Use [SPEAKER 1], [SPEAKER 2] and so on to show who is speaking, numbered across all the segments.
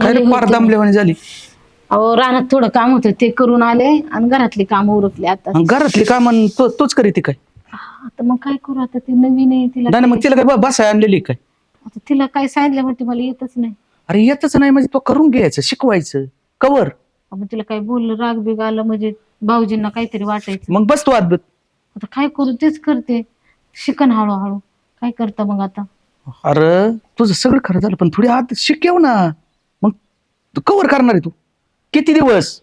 [SPEAKER 1] काय रे पार दमल्यावानी झाली.
[SPEAKER 2] अहो रानात थोडं काम होतं ते करून आले आणि घरातली काम उरकली आता.
[SPEAKER 1] घरातली काम तोच करीती काय?
[SPEAKER 2] आता मग काय करू, आता ती नवीन आहे तिला.
[SPEAKER 1] नाही मग तिला काय बसाय आणलेली काय?
[SPEAKER 2] आता तिला काय सांगितलं म्हणते मला येतच नाही.
[SPEAKER 1] अरे येतच नाही म्हणजे तो करून घ्यायचं, शिकवायचं कवर.
[SPEAKER 2] मग तिला काय बोललं राग बिग आलं म्हणजे भाऊजींना काहीतरी वाटायचं.
[SPEAKER 1] मग बसतो अद्भुत.
[SPEAKER 2] आता काय करू तेच करते, शिकन हळूहळू. काय करता मग आता?
[SPEAKER 1] अरे तुझं सगळं खरं झालं पण थोडी आत शिकव ना. मग तू कवर करणार आहे तू किती दिवस?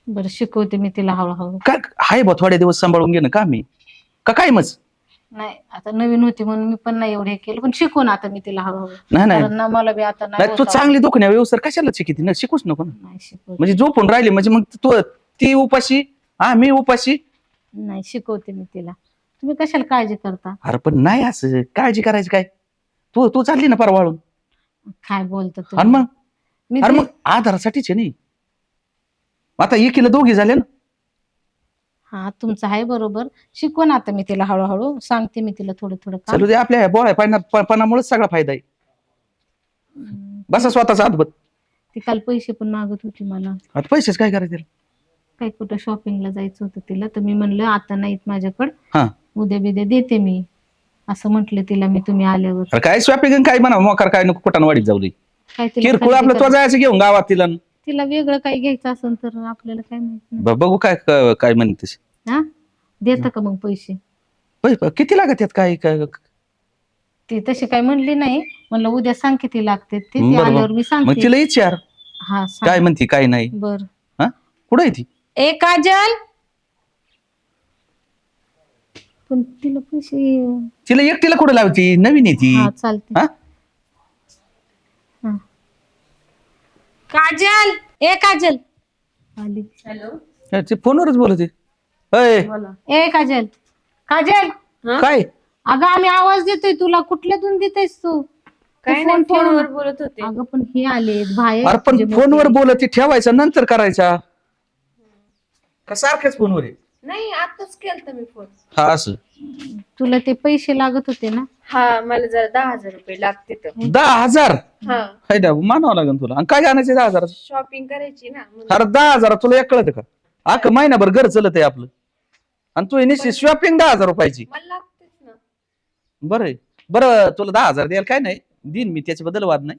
[SPEAKER 2] बरं शिकवते मी तिला हळूहळू.
[SPEAKER 1] काय हाय बा थोड्या दिवस सांभाळून घेणं का मी का काय मग?
[SPEAKER 2] नाही आता नवीन होती म्हणून मी पण नाही एवढे केलं, पण शिकवून आता मी तिला हळूहळू.
[SPEAKER 1] नाही
[SPEAKER 2] कारण ना मला बी आता
[SPEAKER 1] नाही तू चांगली दुखण्या व्यवस्था कशाला शिकती ना, शिकूच नको ना.
[SPEAKER 2] नाही शिकवते.
[SPEAKER 1] म्हणजे झोपून राहिली म्हणजे मग तू ती उपाशी मी उपाशी.
[SPEAKER 2] नाही शिकवते मी तिला, तुम्ही कशाला काळजी करता?
[SPEAKER 1] अरे पण नाही असं काळजी करायची काय? तू चालली ना परवाळून.
[SPEAKER 2] काय बोलतो
[SPEAKER 1] आणि
[SPEAKER 2] तुम्ही?
[SPEAKER 1] मग
[SPEAKER 2] मी
[SPEAKER 1] अरे
[SPEAKER 2] ते-
[SPEAKER 1] मग आधारासाठीच आहे नाही. आता एकीला दोघी झाले ना.
[SPEAKER 2] हा तुमचं आहे बरोबर. शिकवण आता मी तिला हळूहळू सांगते मी तिला थोडं थोडं काम.
[SPEAKER 1] चलू दे आपल्या बोळ्या पानामुळेच सगळा फायदा आहे. बसा स्वतःचा हातबत.
[SPEAKER 2] ती काल पैसे पण मागत होती मला.
[SPEAKER 1] आता पैसेच काय करायचे?
[SPEAKER 2] काही कुठं शॉपिंगला जायचं होतं तिला, तर मी म्हणलं आता नाहीत माझ्याकडं,
[SPEAKER 1] हा
[SPEAKER 2] उद्या बिद्या देते मी, असं म्हंटल तिला मी तुम्ही आल्यावर.
[SPEAKER 1] अरे काय शॉपिंग काय म्हणा मोकार काय नको कुठं वाढीत जाऊ दे.
[SPEAKER 2] काय तिला
[SPEAKER 1] किरकोळ आपलं तो जायचं घेऊन गावात तिला.
[SPEAKER 2] तिला वेगळं काही घ्यायचं असेल तर आपल्याला काय माहित नाही.
[SPEAKER 1] बघू काय काय म्हणतेस.
[SPEAKER 2] हा देता का मग पैसे?
[SPEAKER 1] किती लागत आहेत काय काय?
[SPEAKER 2] ती तशी काय म्हणली नाही, म्हणलं उद्या सांग किती लागते ते, ती
[SPEAKER 1] बरं,
[SPEAKER 2] आल्यावर मी
[SPEAKER 1] मग
[SPEAKER 2] सांगते.
[SPEAKER 1] तिला विचार
[SPEAKER 2] हा
[SPEAKER 1] काय म्हणते काय नाही.
[SPEAKER 2] बर.
[SPEAKER 1] हा कुठं आहे ती?
[SPEAKER 2] ए काजल, पण तिला पैसे.
[SPEAKER 1] तिला एकटीला कुठं लावती? नवीन आहे ती.
[SPEAKER 2] हा चालते.
[SPEAKER 1] हा
[SPEAKER 2] हा. काजल, ए काजल आली. हॅलो,
[SPEAKER 1] ते फोनवरच बोलते.
[SPEAKER 2] ए काजल, काजल
[SPEAKER 1] काय
[SPEAKER 2] अगं आम्ही आवाज देतोय तुला, कुठल्यातून देतेस तू?
[SPEAKER 3] काय
[SPEAKER 2] फोन
[SPEAKER 3] फोनवर बोलत होते.
[SPEAKER 2] अगं पण हे आले बाहेर.
[SPEAKER 1] अरे पण
[SPEAKER 2] तुझे
[SPEAKER 1] फोनवर
[SPEAKER 2] मोठे.
[SPEAKER 1] बोलत ठेवायचा नंतर करायचा का सारख्याच फोनवर आहे?
[SPEAKER 3] नाही आताच केलता मी फोन.
[SPEAKER 1] हा असं
[SPEAKER 2] तुला ते पैसे लागत होते ना?
[SPEAKER 3] हा मला जरा 10,000 रुपये लागते तर.
[SPEAKER 1] 10,000
[SPEAKER 3] हा
[SPEAKER 1] हाय द्या मानावं लागेल तुला. आणि काय आणायचे 10,000?
[SPEAKER 3] शॉपिंग करायची ना म्हणून.
[SPEAKER 1] अरे 10,000 तुला एक कळत का? महिनाभर घर चलत आहे आपलं आणि तू निश्चित शॉपिंग 10,000 रुपयाची.
[SPEAKER 3] मला लागतेच ना.
[SPEAKER 1] बरं तुला 10,000 द्यायला काय नाही, देईन मी, त्याच्याबद्दल वाद नाही.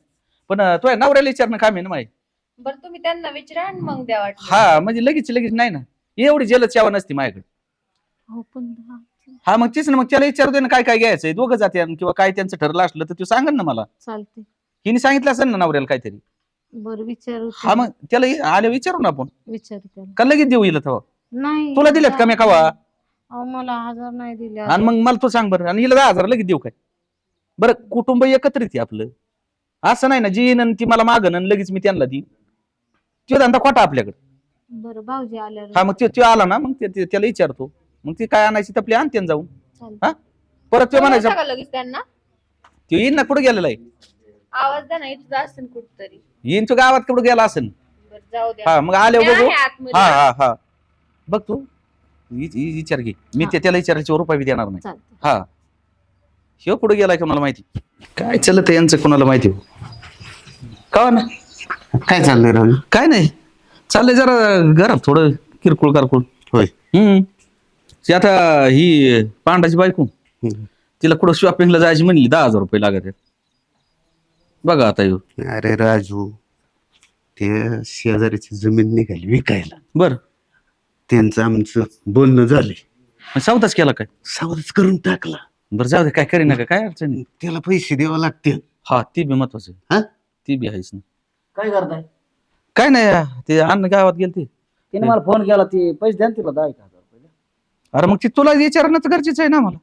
[SPEAKER 1] पण तुझ्या नवऱ्याला विचारणं काम आहे ना माहिती.
[SPEAKER 3] बरं तुम्ही त्यांना विचारा आणि मग द्या वाटलं.
[SPEAKER 1] हा म्हणजे लगेच नाही ना, एवढी जलद सेवा नसती माझ्याकडे.
[SPEAKER 2] हो पण
[SPEAKER 1] हा मग तेच ना, मग त्याला विचारतोय ना काय काय घ्यायचंय, दोघं जाते किंवा काय त्यांचं ठरलं असलं तर तू सांगन ना मला.
[SPEAKER 2] चालते.
[SPEAKER 1] हिने सांगितलं असेल ना नवऱ्याला काहीतरी.
[SPEAKER 2] बरं विचारू.
[SPEAKER 1] हा मग त्याला आले विचारू ना आपण.
[SPEAKER 2] विचारू त्याला.
[SPEAKER 1] का लगेच देऊ येईल तेव्हा?
[SPEAKER 2] नाही
[SPEAKER 1] तुला दिलेत का मी कवा?
[SPEAKER 2] अहो, मला 1000 नाही दिले.
[SPEAKER 1] आणि मग मला तू सांग बरं, आणि हिला 10,000 लगेच देऊ काय? बरं कुटुंब एकत्रित आहे आपलं, असं नाही ना जी येईन ती मला मागन आणि लगेच मी त्यांना देईन. तो धंदा खोटा आपल्याकडे.
[SPEAKER 2] बरं भाऊजी आल्यावर.
[SPEAKER 1] हा मग तो आला ना, मग त्याला विचारतो, मग ती काय आणायची तपली आणते जाऊन.
[SPEAKER 2] चालते.
[SPEAKER 1] हा परत तो म्हणायचं
[SPEAKER 3] बोलायचं का लगेच त्यांना?
[SPEAKER 1] तो येईन ना, कुठे गेलेला आहे?
[SPEAKER 3] आवाज द्या ना, इथं असेल कुठतरी.
[SPEAKER 1] येईन तो गावात कुठे गेला असेल.
[SPEAKER 3] बरं जाऊ द्या.
[SPEAKER 1] हा मग आले
[SPEAKER 3] मी
[SPEAKER 1] बघू.
[SPEAKER 3] आहे आतमध्ये.
[SPEAKER 1] हा हा हा बघ तू विचार घे, मी त्याला विचारायचे रुपये बी देणार नाही.
[SPEAKER 2] चालते.
[SPEAKER 1] हा शिव कुठे गेलाय का मला माहिती. काय चालत यांचं कोणाला माहिती हो का ना.
[SPEAKER 4] काय चाललंय राहून?
[SPEAKER 1] काय नाही चाललंय जरा घरात थोडं किरकोळ कारकोळ.
[SPEAKER 4] होय.
[SPEAKER 1] ती आता ही पांडाची बायको, तिला कुठं शॉपिंगला जायची म्हणली, 10,000 रुपये लागत आहेत. बघा आता येऊ.
[SPEAKER 4] अरे राजू, ते शेजारीची जमीन निघाली विकायला.
[SPEAKER 1] बर
[SPEAKER 4] त्यांचं आमचं बोलणं झालंय,
[SPEAKER 1] सौदाच केला काय?
[SPEAKER 4] सावधच करून टाकला.
[SPEAKER 1] बरं जाऊ दे, काय करी नका, काय अडचण नाही.
[SPEAKER 4] त्याला पैसे द्यावं लागते.
[SPEAKER 1] हा ती बी महत्वाचं आहे.
[SPEAKER 4] हा
[SPEAKER 1] ती बी आहेच ना.
[SPEAKER 5] काय करताय?
[SPEAKER 1] काय नाही, ते अन्न गावात गेलते.
[SPEAKER 5] तिने मला फोन केला, ती पैसे द्या ना तिला 10,000 रुपये.
[SPEAKER 1] अरे मग ती तुला विचारणं गरजेचं आहे ना मला.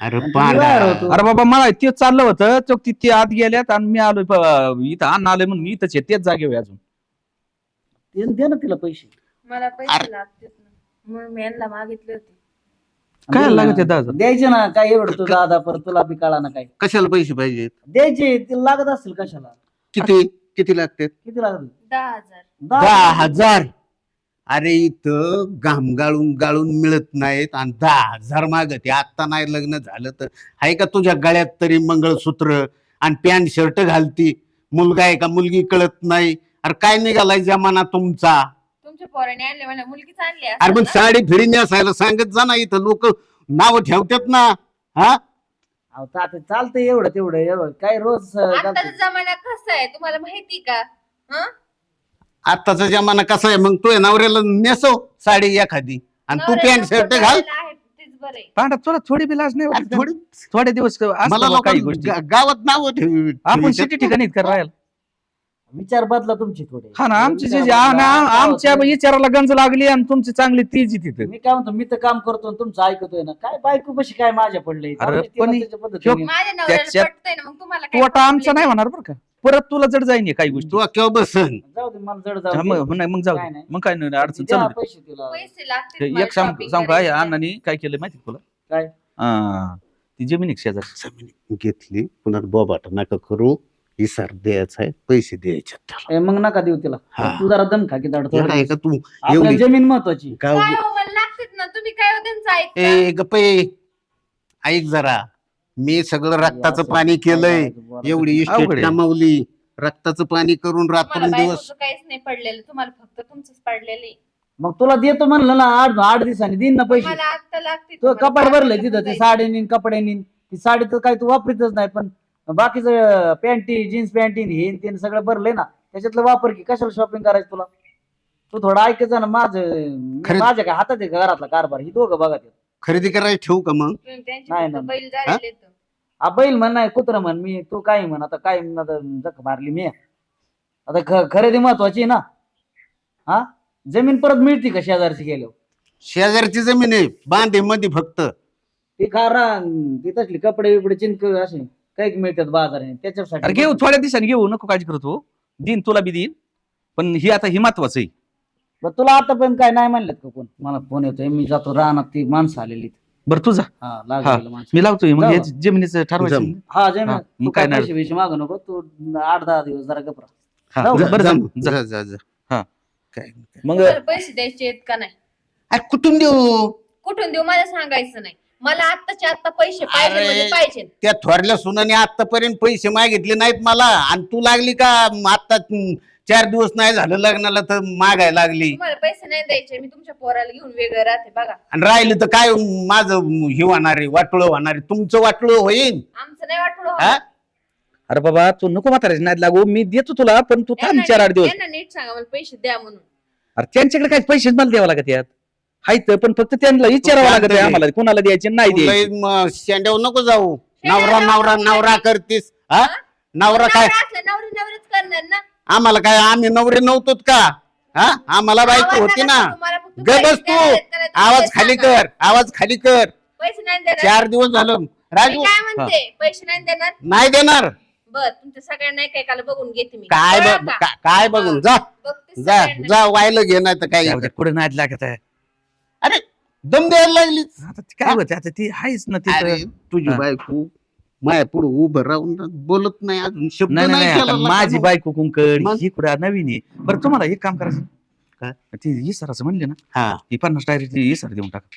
[SPEAKER 4] अरे
[SPEAKER 5] आणि
[SPEAKER 4] पांडा,
[SPEAKER 5] तुम्ही बाहेर होतो.
[SPEAKER 1] अरे बाबा मला ते चाललं होतं, तो ती आत गेल्यात आणि मी आलोय इथं अन्न आलोय म्हणून मी इथंच आहे, तेच जागेवर आहे अजून.
[SPEAKER 5] दे ना तिला पैसे.
[SPEAKER 3] मला पैसे लागतेच ना, म्हणून मी यांना मागितले होते.
[SPEAKER 1] काय लागत आहे 10,000?
[SPEAKER 5] द्यायचे ना, काय एवढं तुझा दादा परत तुला बी कळा ना काय
[SPEAKER 4] कशाला पैसे पाहिजेत?
[SPEAKER 5] द्यायचे. तिला लागत असतील कशाला?
[SPEAKER 4] किती किती लागतात?
[SPEAKER 5] किती लागत?
[SPEAKER 3] 10,000.
[SPEAKER 4] 10,000. अरे इथं घाम गाळून गाळून मिळत नाहीत आणि 10,000 मागत. आता नाही लग्न झालं तर आहे का तुझ्या गळ्यात तरी मंगळसूत्र आणि पॅन्ट शर्ट घालती? मुलगा आहे का मुलगी कळत नाही. अरे काय निघालाय जमाना तुमचा.
[SPEAKER 3] तुमच्या पोराने आणले म्हणा मुलगीच आणली
[SPEAKER 4] अरे पण
[SPEAKER 3] असेल ना?
[SPEAKER 4] साडी फिरी नेसायला सांगत जा ना. इथं लोक नाव ठेवतात ना. हा
[SPEAKER 5] अहो तात्या चालतंय एवढं तेवढं एवढं काय रोज
[SPEAKER 3] आताचा जमाना कसा आहे तुम्हाला माहिती का? हं?
[SPEAKER 4] आत्ताचा जमाना कसा आहे? मग तू नवऱ्याला नेसव साडी एखादी आणि तू
[SPEAKER 3] नवऱ्याला
[SPEAKER 4] पॅन्ट शर्ट घाल.
[SPEAKER 3] बघायला आहे, तेच बरं आहे.
[SPEAKER 1] पांडा तुला थोडी बी लाज नाही
[SPEAKER 4] अरे
[SPEAKER 1] वाटत?
[SPEAKER 4] थोडी
[SPEAKER 1] थोडे दिवस
[SPEAKER 4] मला
[SPEAKER 1] असतं काही गोष्टी
[SPEAKER 4] गावात नाव
[SPEAKER 1] आपण सिटी ठिकाणी राहायला.
[SPEAKER 5] विचार बदला तुमची थोडे.
[SPEAKER 1] हा ना आमची जे
[SPEAKER 5] विचार बदला.
[SPEAKER 1] आमच्या विचाराला गंज लागली आणि तुमची चांगली तीजी तिथे.
[SPEAKER 5] मी काय म्हणतो, मी तर काम करतो आणि तुमचं ऐकतोय ना. काय बायको कशी काय माझ्या पडले
[SPEAKER 1] अरे पण
[SPEAKER 5] त्याच्या पद्धतीने.
[SPEAKER 3] माझ्या नवऱ्याला
[SPEAKER 1] त्याच्यात-
[SPEAKER 3] पटतंय ना मग तुम्हाला काय
[SPEAKER 1] तू आता आमचा
[SPEAKER 3] problem
[SPEAKER 1] नाही होणार बरं का. परत तुला जड जाईन काही गोष्टी.
[SPEAKER 4] तू केव्हा बसन.
[SPEAKER 5] जाऊ दे मला जड
[SPEAKER 1] हा,
[SPEAKER 5] जाऊ दे.
[SPEAKER 1] मग जाऊ
[SPEAKER 5] काय
[SPEAKER 1] दे.
[SPEAKER 5] नाही.
[SPEAKER 1] मग काय नाही अडचण
[SPEAKER 5] द्या
[SPEAKER 1] चालू दे.
[SPEAKER 5] पैसे तिला.
[SPEAKER 3] पैसे लागतील
[SPEAKER 1] एक सांग काय अण्णांनी काय केलं माहिती तुला?
[SPEAKER 5] काय?
[SPEAKER 1] ती जमीन एक शेजारी
[SPEAKER 4] जमीन घेतली पुन्हा बोबाट नका करू. इसार द्यायचा आहे, पैसे द्यायचे त्याला.
[SPEAKER 5] ए, मग नका देऊ तिला.
[SPEAKER 4] हा.
[SPEAKER 5] तू जरा दम खा की दाड
[SPEAKER 4] येडा आहे का तू?
[SPEAKER 5] आपल्याला
[SPEAKER 4] एवढी
[SPEAKER 5] जमीन महत्वाची.
[SPEAKER 4] गाव
[SPEAKER 3] काय हो, मला लागतात ना तुम्ही काय हो त्यांचं ऐकता?
[SPEAKER 4] ए गप्पे ऐक जरा. मी सगळं रक्ताचं
[SPEAKER 5] असं
[SPEAKER 4] पाणी केलंय. एवढी
[SPEAKER 1] अवघड
[SPEAKER 4] इस्टेट
[SPEAKER 1] आहे.
[SPEAKER 4] कमावली. रक्ताचं पाणी करून
[SPEAKER 3] तुम्हाला
[SPEAKER 4] रात्रंदिवस.
[SPEAKER 3] बायकोचं काहीच नाही पडलेलं तुम्हाला फक्त तुमचंच पडलेलं
[SPEAKER 5] मग तुला देतो म्हणलं ना 8 दिवसांनी देईन ना पैसे.
[SPEAKER 3] मला आता लागतील
[SPEAKER 5] तो
[SPEAKER 3] तुम्हाला.
[SPEAKER 5] कपाट भरलंय
[SPEAKER 3] बायकोचं
[SPEAKER 5] तिथं ते
[SPEAKER 3] जाईल.
[SPEAKER 5] साडीनी कपड्यानी. ती साडी तर काही तू वापरीतच नाही, पण बाकीचं पॅन्टी जीन्स पॅन्टीन हे न ते सगळं भरलंय ना. त्याच्यातलं वापर की कशाला शॉपिंग करायचं तुला. तू थोडं ऐकायचं ना
[SPEAKER 4] खरं-
[SPEAKER 5] माझ्या काय हातात आहे का घरातला कारभार. ही दोघं बघा ते.
[SPEAKER 4] खरेदी करायला ठेवू का मग?
[SPEAKER 3] तुम्ही त्यांचे
[SPEAKER 5] नाही,
[SPEAKER 3] फक्त
[SPEAKER 5] नाही.
[SPEAKER 3] बैल झालेले आहेत.
[SPEAKER 5] बैल म्हण नाही कुत्र म्हण. मी तू काय म्हण आता काय म्हण, आता जख मारली मी. आता खरेदी महत्वाची आहे ना. हा जमीन परत मिळते का शेजारची गेल्यावर?
[SPEAKER 4] शेजारची जमीन आहे बांधे मध्ये फक्त.
[SPEAKER 5] ती खारा ती तसली कपडे बिपडे चिंक असे काही मिळतात बाजाराने
[SPEAKER 1] अरे
[SPEAKER 5] त्याच्यासाठी.
[SPEAKER 1] घेऊ थोड्या दिवसांनी घेऊ नको काळजी करतो. देईन तुला बी देईन पण ही आता ही महत्वाचं आहे.
[SPEAKER 5] बरं, तुला आतापर्यंत काय नाही म्हणलेत का कोण? मला फोन येतोय, मी जातो रानात. ती माणसं आलेली.
[SPEAKER 1] बरं तुझा
[SPEAKER 5] हा लागलेलं माणसं.
[SPEAKER 1] मी लावतोय मग
[SPEAKER 5] जाऊ.
[SPEAKER 1] हे जमिनीचं ठरवायचं.
[SPEAKER 4] जम.
[SPEAKER 5] हा जमीन.
[SPEAKER 1] हा,
[SPEAKER 5] तू
[SPEAKER 1] मग
[SPEAKER 5] काय
[SPEAKER 1] काय नाही.
[SPEAKER 5] पैसे बिशे मागू नको. तू 8-10 दिवस जरा गपरा.
[SPEAKER 1] हा,
[SPEAKER 5] जाऊ.
[SPEAKER 1] बरं
[SPEAKER 4] जा,
[SPEAKER 1] जा.
[SPEAKER 4] जा, जा, जा.
[SPEAKER 1] हा.
[SPEAKER 4] काय
[SPEAKER 1] मग
[SPEAKER 3] तुम्हाला पैसे द्यायचे आहेत का नाही?
[SPEAKER 4] अरे कुठून देऊ?
[SPEAKER 3] कुठून देऊ मला सांगायचं नाही. मला आत्ताच्या आत्ता पैसे पाहिजे म्हणजे
[SPEAKER 4] अरे.
[SPEAKER 3] पाहिजे.
[SPEAKER 4] त्या थोरल्या सुनाने आतापर्यंत पैसे मागितले नाहीत मला. आणि तू लागली का आता 4 दिवस नाही झालं लग्नाला तर मागायला लागली.
[SPEAKER 3] तुम्हाला पैसे नाही द्यायचे. मी तुमच्या पोराला घेऊन वेगळं राहते बघा.
[SPEAKER 4] आणि राहिलं तर काय माझं हे होणार आहे, वाटोळं होणार आहे. तुमचं वाटोळं होईल.
[SPEAKER 3] आमचं नाही वाटलं
[SPEAKER 4] हा?
[SPEAKER 1] अरे बाबा तू नको म्हाताऱ्याची नाद लागू. मी देतो तुला पण तू थांब 4-8 दिवस.
[SPEAKER 3] त्यांना नीट सांगा मला पैसे द्या म्हणून.
[SPEAKER 1] अरे त्यांच्याकडे काय पैसे मला द्यावं लागत यात हायत पण फक्त त्यांना विचारावं लागत आहे आम्हाला कोणाला द्यायचे नाही द्यायचे.
[SPEAKER 4] शेंड्यावर नको जाऊ. नवरा नवरा नवरा करतीस. हा नवरा काय
[SPEAKER 3] नवरा असला नवरी नवरीच करणार ना.
[SPEAKER 4] आम्हाला काय आम्ही नवरे नव्हतोत का? हा आम्हाला बायको
[SPEAKER 3] आवाज
[SPEAKER 4] होती
[SPEAKER 3] नका
[SPEAKER 4] ना.
[SPEAKER 3] करू, मला फक्त
[SPEAKER 4] ग
[SPEAKER 3] पैसे
[SPEAKER 4] बस तू.
[SPEAKER 3] द्यायला आहेत का नाही तुम्ही
[SPEAKER 4] आवाज
[SPEAKER 3] ते
[SPEAKER 4] खाली
[SPEAKER 3] सांगा.
[SPEAKER 4] कर. आवाज खाली कर.
[SPEAKER 3] पैसे नाही देणार.
[SPEAKER 4] 4 दिवस झालं
[SPEAKER 3] मी
[SPEAKER 4] राजू
[SPEAKER 3] काय म्हणते पैसे नाही देणार.
[SPEAKER 4] नाही देणार.
[SPEAKER 3] बर तुमच्या सगळ्यांना एकाला बघून घेते मी.
[SPEAKER 4] काय
[SPEAKER 3] कळलं का?
[SPEAKER 4] काय बघून जा
[SPEAKER 3] बघते
[SPEAKER 4] जा
[SPEAKER 3] सगळ्यांना.
[SPEAKER 4] जा व्हायला घे नाही तर काय.
[SPEAKER 1] पुढे नाद लागत आहे.
[SPEAKER 4] अरे दम द्यायला लागली.
[SPEAKER 1] आता ते काय होते आता ती आहेच ना
[SPEAKER 4] अरे
[SPEAKER 1] तिथं.
[SPEAKER 4] तुझी
[SPEAKER 1] हा.
[SPEAKER 4] बायको माया पुढे उभं राहून बोलत नाही अजून शब्द
[SPEAKER 1] नाही नाही
[SPEAKER 4] नाही
[SPEAKER 1] आता
[SPEAKER 4] केला
[SPEAKER 1] माझी
[SPEAKER 4] लग्न.
[SPEAKER 1] बायको कुंकड
[SPEAKER 4] मग?
[SPEAKER 1] ही कुठं नवीन आहे. बरं तुम्हाला एक काम करायचं
[SPEAKER 4] काय?
[SPEAKER 1] ती इसराचं म्हणले ना
[SPEAKER 4] हा
[SPEAKER 1] ही 50 डायरेक्ट इसर देऊन टाका.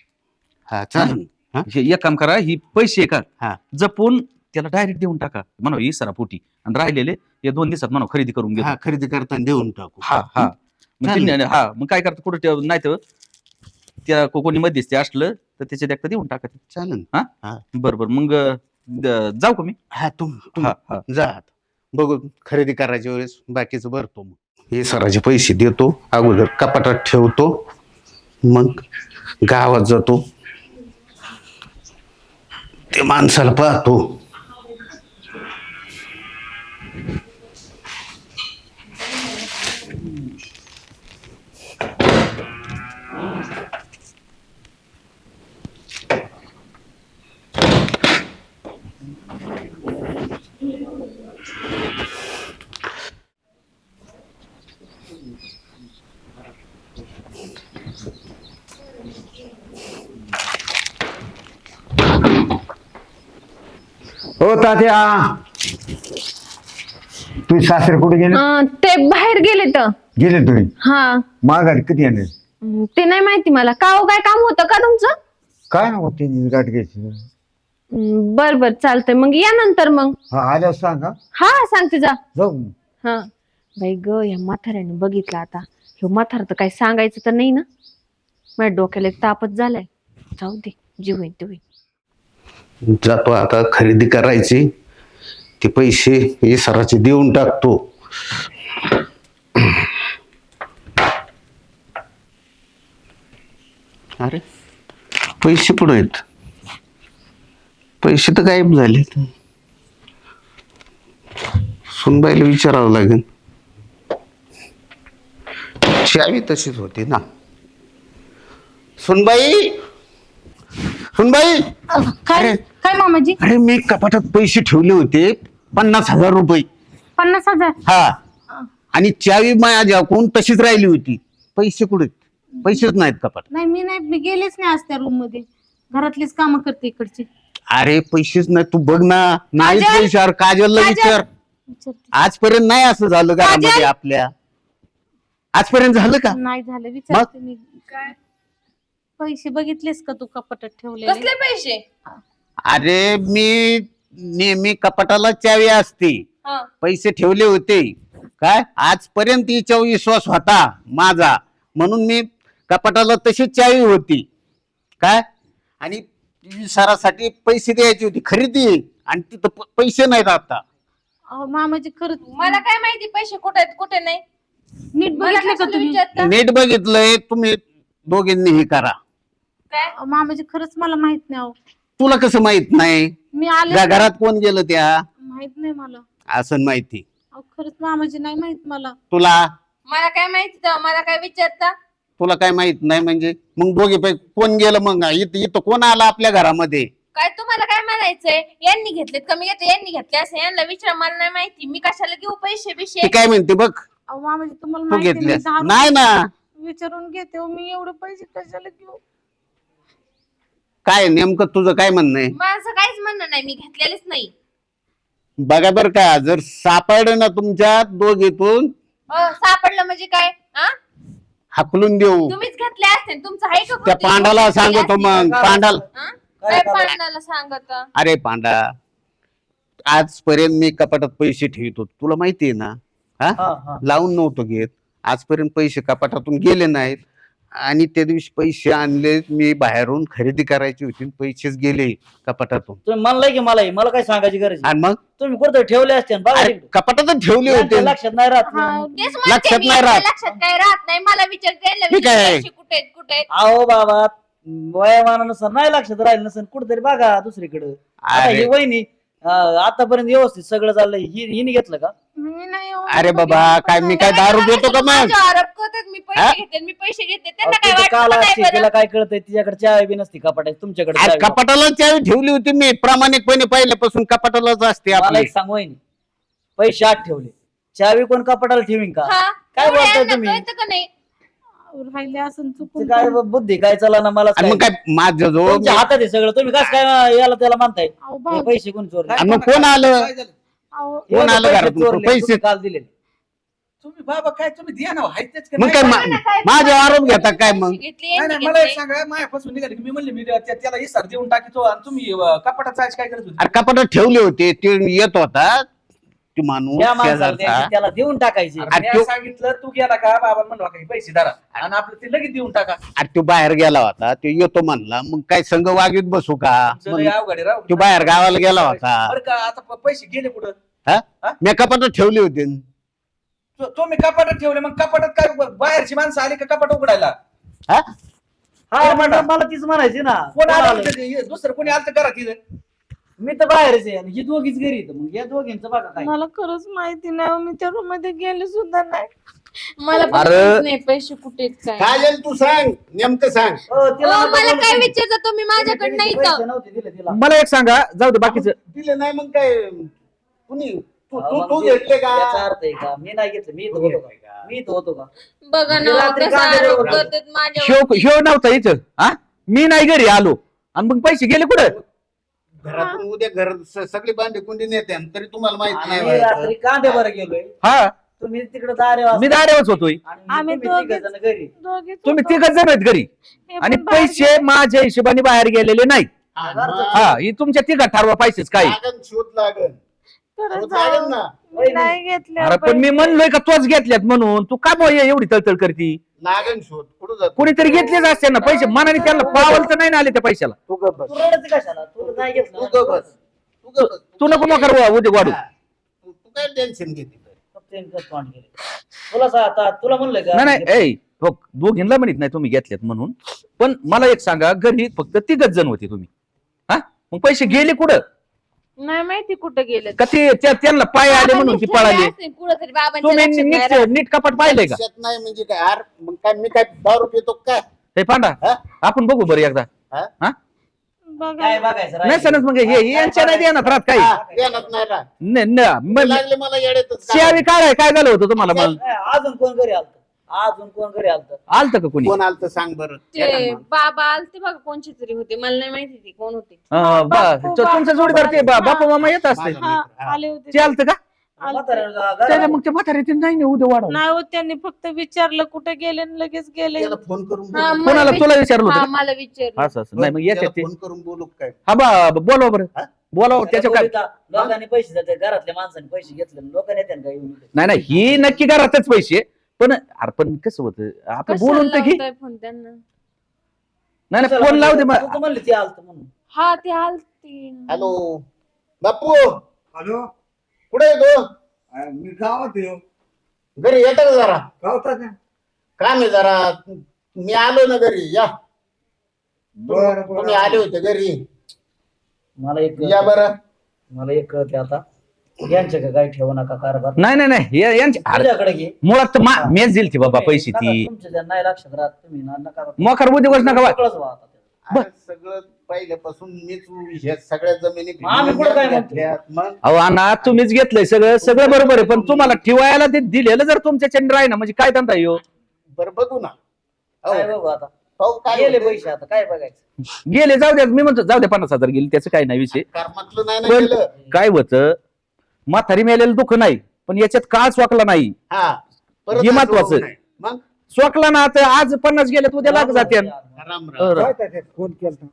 [SPEAKER 4] हा चालेल. हा?
[SPEAKER 1] हे एक काम करा ही पैसे का
[SPEAKER 4] हा.
[SPEAKER 1] जपून त्याला डायरेक्ट देऊन टाका म्हणा इसरा पोटी आणि राहिलेले या 2 दिवसात म्हणा खरेदी करून घ्या.
[SPEAKER 4] हा खरेदी करताना देऊन टाकू.
[SPEAKER 1] हा हा मग
[SPEAKER 4] चालेल.
[SPEAKER 1] हा मग काय करतो कुठे ठेव नाही तर त्या कोणी मध्यस्थी असलं तर त्याच्यात एकदा देऊन टाका.
[SPEAKER 4] चालेल.
[SPEAKER 1] बरोबर मग जाऊ का मी?
[SPEAKER 4] हा तुम
[SPEAKER 1] हा हा
[SPEAKER 4] जा आता. बघू खरेदी करायच्या वेळेस बाकीचं भरतो मग. हे सराचे पैसे देतो अगोदर कपाटात ठेवतो मग गावात जातो ते माणसाला पाहतो.
[SPEAKER 6] हो तात्या तुम्ही सासरे कुठे गेले?
[SPEAKER 7] ते बाहेर गेले तर.
[SPEAKER 6] गेले तुम्ही
[SPEAKER 7] हा
[SPEAKER 6] माघारी कधी येणार? ते नाही माहिती मला. का हो, काय काम होतं का तुमचं?
[SPEAKER 7] काय होते गाठ घ्यायची?
[SPEAKER 6] बर बर चालतंय, मग या नंतर. मग
[SPEAKER 7] हा आल्यावर सांगा.
[SPEAKER 6] हा सांगते, जा.
[SPEAKER 7] जाऊ.
[SPEAKER 6] हा बाई ग, या म्हाताऱ्याने बघितलं आता. ह्यो म्हातारा तर काही सांगायचं तर नाही ना? माझ्या डोक्याला एक तापच झालाय. जाऊ दे, जीव होईल ते होईल.
[SPEAKER 4] जातो आता खरेदी करायची, ते पैसे हे सराचे देऊन टाकतो. अरे पैसे पुढे आहेत, पैसे तर गायब झाले. सुनबाईला विचारावं लागेल. चावी तशीच होती ना. सुनबाई, सुनबाई.
[SPEAKER 2] काय
[SPEAKER 4] अरे.
[SPEAKER 2] काय मामाजी?
[SPEAKER 4] अरे मी कपाटात पैसे ठेवले होते 50,000 रुपये.
[SPEAKER 2] 50,000?
[SPEAKER 4] हा, आणि चावी माझ्याकडून तशीच राहिली होती. पैसे कुठे? पैसेच नाहीत कपाटात.
[SPEAKER 2] नाही मी गेलेच नाही आज त्या रूम मध्ये. घरातलीच कामं करते इकडची.
[SPEAKER 4] अरे पैसेच नाही. तू बघ ना. नाही
[SPEAKER 2] काजल?
[SPEAKER 4] विचार, काजलला विचार.
[SPEAKER 2] विचारते.
[SPEAKER 4] आजपर्यंत नाही असं झालं घरामध्ये
[SPEAKER 2] काजल?
[SPEAKER 4] आपल्या. आजपर्यंत झालं का?
[SPEAKER 2] नाही झालं, विचारते मी. काय पैसे बघितलेस का तू कपाटात ठेवलेले?
[SPEAKER 3] कसले पैसे?
[SPEAKER 4] अरे मी नेहमी कपाटाला चावी असते.
[SPEAKER 3] हा.
[SPEAKER 4] पैसे ठेवले होते काय. आजपर्यंत हिच्यावर विश्वास होता माझा, म्हणून मी कपाटाला तशी चावी होती काय. आणि सरासाठी पैसे द्यायची होती खरेदी, आणि तिथं पैसे नाहीत आता.
[SPEAKER 2] अहो मामाजी, खरंच
[SPEAKER 3] मला काय माहिती पैसे कुठे आहेत कुठे नाही.
[SPEAKER 2] नीट
[SPEAKER 3] मला
[SPEAKER 2] बघितले का
[SPEAKER 3] कशाला
[SPEAKER 2] तुम्ही?
[SPEAKER 3] विचारता?
[SPEAKER 4] नीट बघितलंय तुम्ही दोघींनी हे करा.
[SPEAKER 3] काय?
[SPEAKER 2] अहो, मामाजी खरंच मला माहित नाही. अहो
[SPEAKER 4] तुला कसं माहित नाही?
[SPEAKER 2] मी आले
[SPEAKER 4] घरात कोण गेलं त्या?
[SPEAKER 2] माहित नाही मला.
[SPEAKER 4] असं माहिती
[SPEAKER 2] अहो खरंच मामाजी, नाही माहित मला.
[SPEAKER 4] तुला?
[SPEAKER 3] मला काय माहिती तेव्हा मला काय विचारता?
[SPEAKER 4] तुला काय माहित नाही म्हणजे? मग दोघे पैकी कोण गेलं? मग इथं कोण आला आपल्या घरामध्ये?
[SPEAKER 3] काय तुम्हाला काय म्हणायचंय? यांनी घेतलेत कमी घेतले, यांनी घेतले असं यांना विचार. मला नाही माहिती, मी कशाला घेऊ पैसे बिशे.
[SPEAKER 4] ती काय म्हणते बघ.
[SPEAKER 2] अहो मामाजी, तुम्हाला
[SPEAKER 4] तू
[SPEAKER 2] माहिती
[SPEAKER 4] घेतल्यास?
[SPEAKER 2] नाही.
[SPEAKER 4] नाही ना.
[SPEAKER 2] विचारून घेते हो मी. एवढे पैसे कशाला घेऊ?
[SPEAKER 4] काय नेमकं तुझं काय म्हणणं आहे?
[SPEAKER 3] माझं काहीच म्हणणं नाही, मी घेतलेलेच नाही.
[SPEAKER 4] बघा बर का, जर सापडलं ना तुमच्या दोघीतून,
[SPEAKER 3] सापडलं म्हणजे काय? हा?
[SPEAKER 4] हाकलून देऊ.
[SPEAKER 3] तुम्हीच घेतले असते, तुमचं आहे का?
[SPEAKER 4] त्या
[SPEAKER 3] बुद्धी?
[SPEAKER 4] पांडाला सांगतो मग. पांडाला.
[SPEAKER 3] हा? काय पांडाला सांगत?
[SPEAKER 4] अरे पांडा, आजपर्यंत मी कपाटात पैसे ठेवतो, तुला माहिती आहे ना. हा,
[SPEAKER 5] हा हा.
[SPEAKER 4] लावून नव्हतो घेत. आजपर्यंत पैसे कपाटातून गेले नाहीत, आणि त्या दिवशी पैसे आणले मी बाहेरून, खरेदी करायची होती, पैसेच गेले कपाटातून.
[SPEAKER 5] तुम्ही म्हणलाय की मला काय सांगायची गरज आहे?
[SPEAKER 4] आणि मग
[SPEAKER 5] तुम्ही कुठे ठेवले असते ना, बघा
[SPEAKER 4] अरे
[SPEAKER 5] तिकडे.
[SPEAKER 4] कपाटातच ठेवले
[SPEAKER 5] यांच्या
[SPEAKER 4] होते.
[SPEAKER 5] लक्षात नाही राहत.
[SPEAKER 2] हा,
[SPEAKER 3] तेच म्हणते
[SPEAKER 4] लक्षात
[SPEAKER 3] मी,
[SPEAKER 4] नाही राहत.
[SPEAKER 3] आपल्या लक्षात काय राहत नाही. मला विचारते
[SPEAKER 4] ठीक आहे.
[SPEAKER 3] पैसे कुठे आहेत कुठे आहेत.
[SPEAKER 5] अहो बाबा, वयामानानुसार नाही लक्षात राहिलं नसेल, कुठेतरी बघा दुसरीकडे. आता
[SPEAKER 4] अरे
[SPEAKER 5] ही वहिनी आतापर्यंत व्यवस्थित सगळं चाललंय, हिने घेतलं का?
[SPEAKER 2] मी नाही हो.
[SPEAKER 4] अरे बाबा, काय मी काय दारू देतो का मग?
[SPEAKER 3] माझ्यावर आरोप करतात, मी
[SPEAKER 4] हा?
[SPEAKER 3] पैसे घेते मी पैसे घेते. त्यांना
[SPEAKER 5] अहो,
[SPEAKER 3] काय
[SPEAKER 5] तिथं काल
[SPEAKER 3] वाटत
[SPEAKER 5] असते,
[SPEAKER 3] नाही
[SPEAKER 5] तिला
[SPEAKER 3] बरं?
[SPEAKER 5] काय कळतंय? तिच्याकडे चावी बी नसती कपाटात, तुमच्याकडे
[SPEAKER 4] आज
[SPEAKER 5] चावी.
[SPEAKER 4] कपाटाला चावी ठेवली होती मी, प्रामाणिकपणे पहिल्यापासून कपाटालाच असते
[SPEAKER 5] मला
[SPEAKER 4] आपली.
[SPEAKER 5] एक सांग वहिनी, पैसे आत ठेवले, चावी कोण कपाटाला ठेवीन का?
[SPEAKER 3] हा?
[SPEAKER 5] काय
[SPEAKER 3] एवढं
[SPEAKER 5] बोलताय
[SPEAKER 3] यांना
[SPEAKER 5] तुम्ही?
[SPEAKER 3] कळतं का नाही?
[SPEAKER 2] राहिले असं
[SPEAKER 5] ते
[SPEAKER 2] चुकून.
[SPEAKER 5] काय बुद्धी काय चला ना मला
[SPEAKER 4] आणि मग काय माझं जो
[SPEAKER 5] तुमच्या हातात आहे सगळं, तुम्ही कसं काय याला त्याला मानताय?
[SPEAKER 2] अहो
[SPEAKER 5] हे
[SPEAKER 2] भाऊ,
[SPEAKER 5] पैसे कोण चोरले?
[SPEAKER 4] आणि मग कोण आलं?
[SPEAKER 2] अहो
[SPEAKER 4] कोण आलं
[SPEAKER 5] पैसे
[SPEAKER 4] घरातून?
[SPEAKER 5] चोरले,
[SPEAKER 4] पैसे
[SPEAKER 5] तुम्ही काल दिले.
[SPEAKER 7] तुम्ही बाबा काय तुम्ही द्या ना, हाय तेच का
[SPEAKER 4] मग
[SPEAKER 7] नाही?
[SPEAKER 4] काय
[SPEAKER 3] बघा ना, काय
[SPEAKER 4] माझे आरोप घेता काय मग?
[SPEAKER 3] पैसे घेतले,
[SPEAKER 7] नाही
[SPEAKER 3] यांनी
[SPEAKER 7] नाही, मला एक
[SPEAKER 3] घेतले.
[SPEAKER 7] सांगा, मायापासून निघाले की मी म्हणले मी त्याला इसार देऊन टाकीतो, आणि तुम्ही कपाटात जायचं काय करत होते?
[SPEAKER 4] अरे कपाटात ठेवले होते, ते येत होता ती माणूस
[SPEAKER 5] त्या माणसाला
[SPEAKER 4] शेजारचा.
[SPEAKER 5] द्यायचे, त्याला देऊन टाकायचे.
[SPEAKER 7] अरे मी सांगितलं तू गेला का बाबा म्हणलो काही पैसे धरा, आणि आपलं ते लगेच देऊन टाका.
[SPEAKER 4] अरे तो बाहेर गेला होता, तो येतो म्हणला, मग काय संघ वागीत बसू का?
[SPEAKER 7] तुमचं लय अवघड आहे राव.
[SPEAKER 4] तो बाहेर गावाला गेला होता.
[SPEAKER 7] बरं का, आता पैसे गेले कुठं?
[SPEAKER 4] मी कपाटात ठेवले होते.
[SPEAKER 7] तुम्ही कपाटात ठेवले, मग कपाटात काय बाहेरची माणसं आली का कपाट उघडायला?
[SPEAKER 4] हा?
[SPEAKER 5] हा मला तीच म्हणायची ना.
[SPEAKER 7] कोण
[SPEAKER 5] कोण
[SPEAKER 7] आलं
[SPEAKER 5] आलं?
[SPEAKER 7] होतं? दुसरं कोणी आलं तर करा तिथं.
[SPEAKER 5] मी तर बाहेरच आहे, आणि ही दोघीच घरी आहेत. मग या दोघींचं बघा काय.
[SPEAKER 2] मला खरंच माहिती नाही हो. मी त्या रूम मध्ये गेले सुद्धा नाही.
[SPEAKER 3] मला पण
[SPEAKER 4] अरे.
[SPEAKER 3] माहित नाही पैसे कुठे आहेत काय.
[SPEAKER 4] काजल तू सांग, नेमकं सांग.
[SPEAKER 5] हो, तिला
[SPEAKER 3] अहो,
[SPEAKER 5] नका
[SPEAKER 3] मला
[SPEAKER 5] बोलू
[SPEAKER 3] काय
[SPEAKER 5] तुम्ही.
[SPEAKER 3] विचारता तुम्ही? माझ्याकडे नाही
[SPEAKER 5] पैसे
[SPEAKER 3] तर.
[SPEAKER 5] नव्हते दिले तिला.
[SPEAKER 1] मला एक सांगा, जाऊ दे बाकीचं.
[SPEAKER 4] दिले नाही मग काय कुणी?
[SPEAKER 5] मग
[SPEAKER 4] तू
[SPEAKER 5] ते-
[SPEAKER 4] घेतले का?
[SPEAKER 5] याचा अर्थ आहे का? मी नाही घेतलं. मी इथं होतो का? मी इथं होतो का?
[SPEAKER 3] बघा
[SPEAKER 5] मी
[SPEAKER 3] ना
[SPEAKER 5] रात्री
[SPEAKER 3] कसा
[SPEAKER 5] कांदे
[SPEAKER 3] आरोप
[SPEAKER 5] बरोबर
[SPEAKER 3] करतात माझ्यावर.
[SPEAKER 1] ह्यो नव्हता इथं. हा, मी नाही घरी आलो, आणि मग पैसे गेले कुठं?
[SPEAKER 4] घरातून उद्या घर सगळी भांडी कुंडी नेते, तरी तुम्हाला माहित
[SPEAKER 5] आणि
[SPEAKER 4] नाही
[SPEAKER 5] मी
[SPEAKER 4] व्हायचं.
[SPEAKER 5] रात्री कांदे बरं गेलोय.
[SPEAKER 1] हा,
[SPEAKER 5] तुम्ही तिकडे दारे
[SPEAKER 1] मी दारेवरच होतोय
[SPEAKER 2] आम्ही दोघीच-
[SPEAKER 5] घरी
[SPEAKER 1] तुम्ही तिघच जण आहेत घरी
[SPEAKER 2] हे
[SPEAKER 1] आणि
[SPEAKER 2] पण बाहेर
[SPEAKER 1] पैसे माझ्या हिशोबाने बाहेर गेलेले नाहीत.
[SPEAKER 4] हा,
[SPEAKER 1] हा ही तुमच्या तिघा ठरवा पैसेच काय.
[SPEAKER 4] लागन, शोध लागन
[SPEAKER 2] खरंच
[SPEAKER 4] शोध लागन ना.
[SPEAKER 2] मी नाही घेतले
[SPEAKER 1] अरे पण मी म्हणलोय का तोच घेतल्यात म्हणून तू का बोय एवढी तळतळ करती.
[SPEAKER 4] लागन शोध कुठं जातो
[SPEAKER 1] कुणीतरी घेतलेच असते ना पैसे मनाने त्यांना पावल तर नाही ना आले त्या पैशाला.
[SPEAKER 5] तू रडत कशाला तू नाही
[SPEAKER 4] तू
[SPEAKER 5] घेतलं
[SPEAKER 4] गप बस. तू गप बस.
[SPEAKER 1] तू नको मग करवा उद्या वाढू.
[SPEAKER 4] हा. तू काय टेन्शन घेते
[SPEAKER 5] फक्त एकच तोंड केले. आता तुला म्हणलंय का
[SPEAKER 1] नाही नाही ऐ हो दोघींना म्हणत नाही तुम्ही घेतल्यात म्हणून पण मला एक सांगा घरी फक्त तिघच जण होते तुम्ही. हा मग पैसे गेले कुठं
[SPEAKER 6] नाही माहिती कुठं गेले.
[SPEAKER 1] का ते त्यांना पाय आले म्हणून ती पळाली.
[SPEAKER 3] कुठंतरी बाबांच्या
[SPEAKER 1] तुम्ही
[SPEAKER 3] लक्षात नाही
[SPEAKER 1] नीट
[SPEAKER 3] राहत.
[SPEAKER 1] नीट कपाट पाहिलंय का
[SPEAKER 4] लक्षात नाही म्हणजे काय यार मग काय मी काय दारू पितो काय
[SPEAKER 1] हे पांडा
[SPEAKER 4] हा?
[SPEAKER 1] आपण बघू बरं एकदा.
[SPEAKER 4] हा?
[SPEAKER 1] हा
[SPEAKER 5] काय बघायचं
[SPEAKER 1] नाही
[SPEAKER 5] राहिलं.
[SPEAKER 1] सणच मग हे यांच्या नाही देणार राहत काही.
[SPEAKER 4] हा, ध्यानात नाही राहत.
[SPEAKER 1] न-
[SPEAKER 4] लागले मला येड्यातच
[SPEAKER 1] शियावी काय काय झालं होतं तुम्हाला मला
[SPEAKER 5] नाही, अजून कोण घरी आलत अजून कोण घरी आलत
[SPEAKER 1] आलतं का कोणी.
[SPEAKER 4] कोण आलं तर सांग बरं
[SPEAKER 3] ते बाबा आलते बघा कोणचे तरी होते मला नाही माहिती ते कोण होते.
[SPEAKER 1] तुमचा जोडीदार ते बापू मामा येत असते
[SPEAKER 4] माझा मित्र, हा.
[SPEAKER 2] आले होते
[SPEAKER 1] चालतं का
[SPEAKER 5] म्हाताऱ्याला
[SPEAKER 1] त्याला
[SPEAKER 5] घरात-
[SPEAKER 1] मग ते म्हातारे ते नाही उद्या वाढव.
[SPEAKER 2] नाही हो त्यांनी फक्त विचारलं कुठे गेले आणि लगेच गेले.
[SPEAKER 4] त्याला फोन करून
[SPEAKER 3] हा,
[SPEAKER 4] बोलू.
[SPEAKER 3] मला
[SPEAKER 1] कोणाला तुला विचारलं
[SPEAKER 3] हा
[SPEAKER 1] होतं का?
[SPEAKER 3] मला विचारलं.
[SPEAKER 1] असं असं नाही मग
[SPEAKER 4] त्याला
[SPEAKER 1] येतात ते.
[SPEAKER 4] फोन करून बोलू काय
[SPEAKER 1] हा बोलाव बरं
[SPEAKER 4] हा?
[SPEAKER 1] बोलाव त्याच्या काय
[SPEAKER 5] लोकांनी पैसे देते घरातल्या माणसांनी पैसे घेतले लोकांनी येते का येऊन
[SPEAKER 1] नाही नाही ही नक्की घरातच पैसे पण अरे पण कसं होतं आपण
[SPEAKER 3] कशाला
[SPEAKER 1] बोलून तर घे.
[SPEAKER 3] लावताय फोन त्यांना.
[SPEAKER 1] नाही नाही फोन लावू दे
[SPEAKER 5] तू तर म्हणली ते आलत म्हणून
[SPEAKER 3] हा ते आलते.
[SPEAKER 4] हॅलो बापू
[SPEAKER 7] हॅलो
[SPEAKER 4] कुठे आहे तू
[SPEAKER 7] मी गावात येऊ
[SPEAKER 4] घरी येतं का जरा
[SPEAKER 7] गावतात ना.
[SPEAKER 4] काम आहे जरा मी आलो ना घरी या
[SPEAKER 7] बरं
[SPEAKER 4] तुम्ही आले होते घरी
[SPEAKER 5] मला एक
[SPEAKER 4] या बरं
[SPEAKER 5] मला एक कळते आता यांच्या का काही ठेवू नका कारभार
[SPEAKER 1] नाही नाही नाही यांचे अरे
[SPEAKER 5] तुझ्याकडे घे
[SPEAKER 1] मुळात तर मेच दिली ती बाबा पैसे ती
[SPEAKER 5] तुमच्या ज्या नाही लक्षात राहत तुम्ही नका
[SPEAKER 1] मोकर उद्योगच नका बा.
[SPEAKER 5] सगळंच व्हा आता.
[SPEAKER 1] बर.
[SPEAKER 4] अरे सगळं पहिल्यापासून मीच ह्या सगळ्या जमिनी
[SPEAKER 5] आम्ही कुठं काय म्हणतो?
[SPEAKER 4] घेतल्यात. मग
[SPEAKER 1] अहो अण्णा तुम्हीच घेतलंय सगळं सगळं बरोबर आहे पण तुम्हाला ठेवायला ते दिलेलं जर तुमच्या चंद्र आहे ना म्हणजे काय धंदा येऊ.
[SPEAKER 4] बरं बघू ना हो.
[SPEAKER 5] काय बघू आता
[SPEAKER 4] पाहू काय
[SPEAKER 5] गेले
[SPEAKER 4] होतंय.
[SPEAKER 5] पैसे आता काय बघायचं
[SPEAKER 1] गेले जाऊ द्या मी म्हणतो जाऊ द्या 50,000 गेले त्याचं काय नाही विषय.
[SPEAKER 4] कर्मातलं नाही ना
[SPEAKER 1] पण
[SPEAKER 4] गेलं
[SPEAKER 1] काय होतं म्हातारी मेलेलं दुःख नाही पण याच्यात काळ चोकला नाही.
[SPEAKER 4] हा परत
[SPEAKER 1] हे
[SPEAKER 4] असं
[SPEAKER 1] महत्वाचं.
[SPEAKER 4] होऊ नये. मग
[SPEAKER 1] चोकला ना तर आज 50 गेले उद्या लाख जाते.
[SPEAKER 4] राम
[SPEAKER 7] काय त्याच्यात फोन केलता